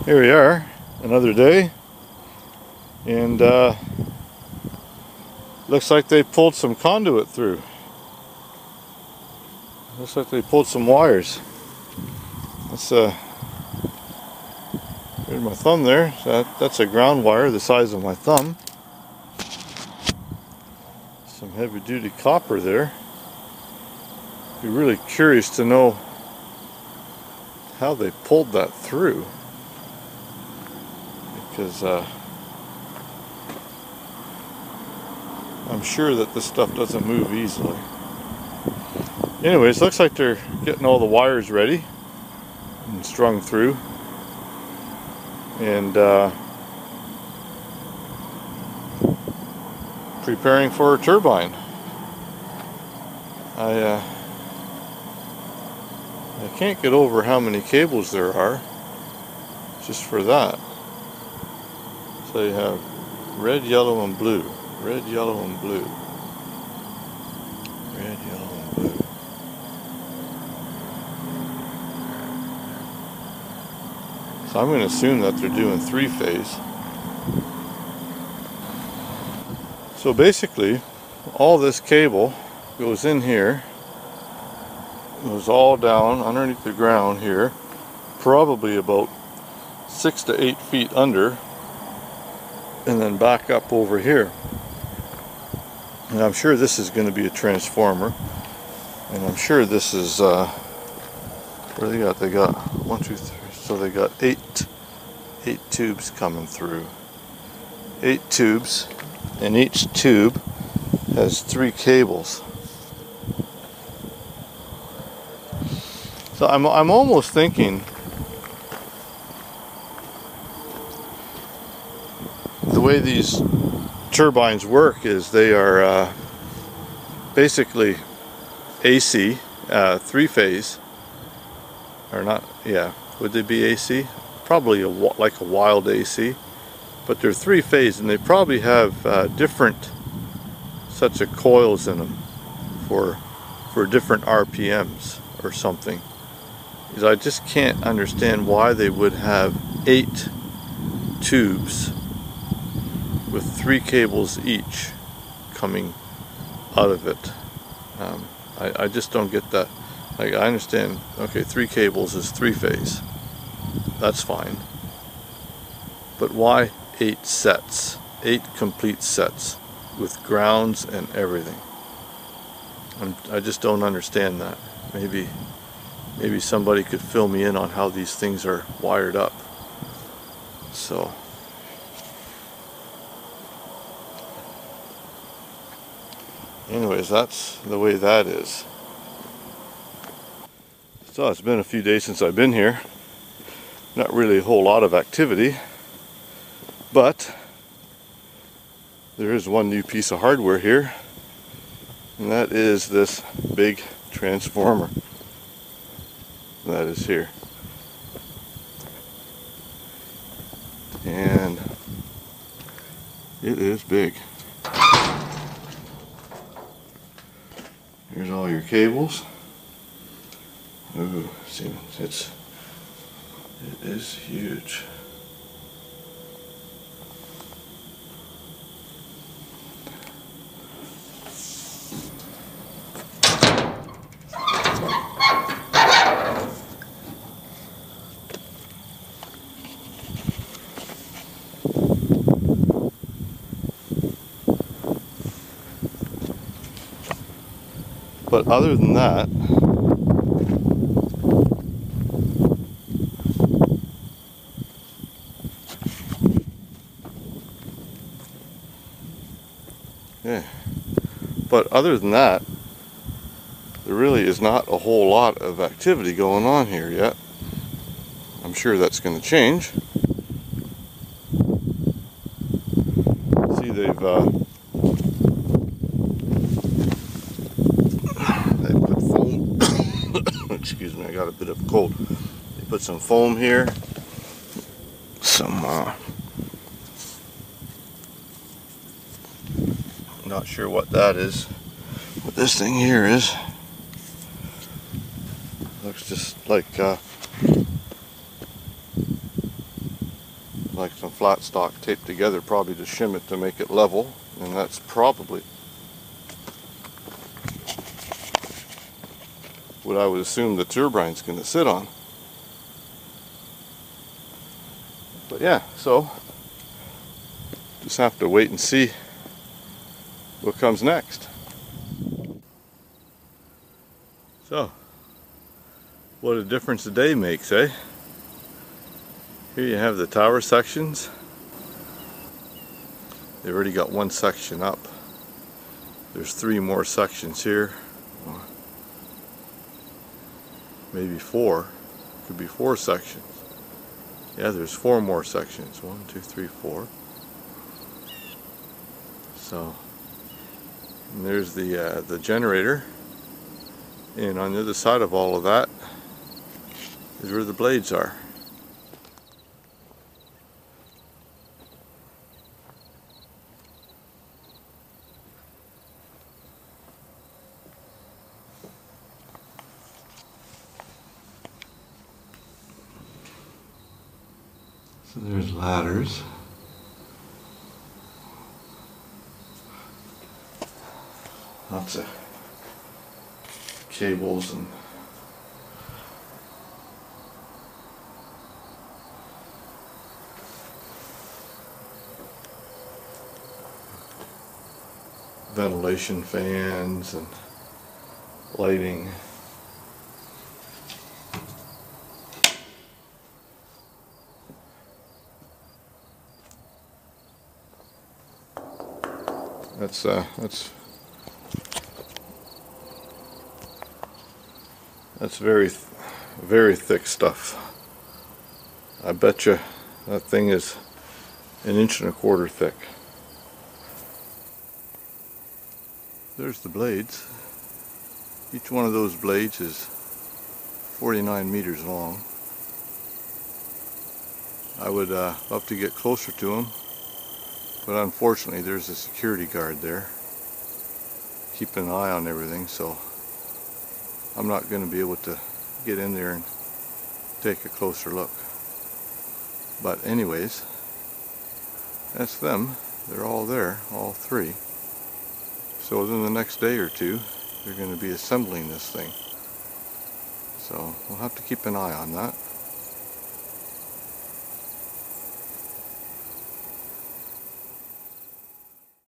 Here we are, another day, and looks like they pulled some conduit through. Looks like they pulled some wires. That's there's my thumb there. That's a ground wire the size of my thumb. Some heavy duty copper there. Be really curious to know how they pulled that through, because I'm sure that this stuff doesn't move easily. Anyways, looks like they're getting all the wires ready and strung through, and preparing for a turbine. I can't get over how many cables there are just for that. So you have red, yellow, and blue. Red, yellow, and blue. Red, yellow, and blue. So I'm going to assume that they're doing three-phase. So basically, all this cable goes in here, goes all down underneath the ground here, probably about 6 to 8 feet under, and then back up over here. And I'm sure this is going to be a transformer, and I'm sure this is what do they got? They got 1, 2, 3, so they got eight tubes coming through. 8 tubes, and each tube has 3 cables. So I'm almost thinking the way these turbines work is they are basically AC, 3-phase, or not, yeah, would they be AC? Probably like a wild AC, but they're 3-phase, and they probably have different sets of coils in them for different RPMs or something. Because I just can't understand why they would have 8 tubes with 3 cables each coming out of it. I just don't get that. Like, I understand, okay, 3 cables is 3-phase. That's fine. But why 8 sets? 8 complete sets with grounds and everything. I just don't understand that. Maybe somebody could fill me in on how these things are wired up. So anyways, that's the way that is. So it's been a few days since I've been here. Not really a whole lot of activity, but there is one new piece of hardware here, and that is this big transformer that is here. And it is big. Here's all your cables. Ooh, see, it is huge. But other than that, there really is not a whole lot of activity going on here yet. I'm sure that's going to change. See, they put foam. Excuse me, I got a bit of a cold. They put some foam here. Not sure what that is. What this thing here is. Looks just like like some flat stock taped together, probably to shim it to make it level, and that's probably what I would assume the turbine's going to sit on. But yeah, so just have to wait and see what comes next. So, what a difference a day makes, eh? Here you have the tower sections. They've already got one section up. There's 3 more sections here. Maybe 4. Could be 4 sections. Yeah, there's 4 more sections. 1, 2, 3, 4. So, and there's the generator. And on the other side of all of that is where the blades are. So there's ladders. Lots of cables and ventilation fans and lighting. That's very thick stuff. I bet you that thing is 1.25 inches thick. There's the blades. Each one of those blades is 49 meters long. I would love to get closer to them, but unfortunately there's a security guard there keeping an eye on everything, so I'm not going to be able to get in there and take a closer look. But anyways, that's them. They're all there, all 3. So within the next day or 2, they're going to be assembling this thing. So we'll have to keep an eye on that.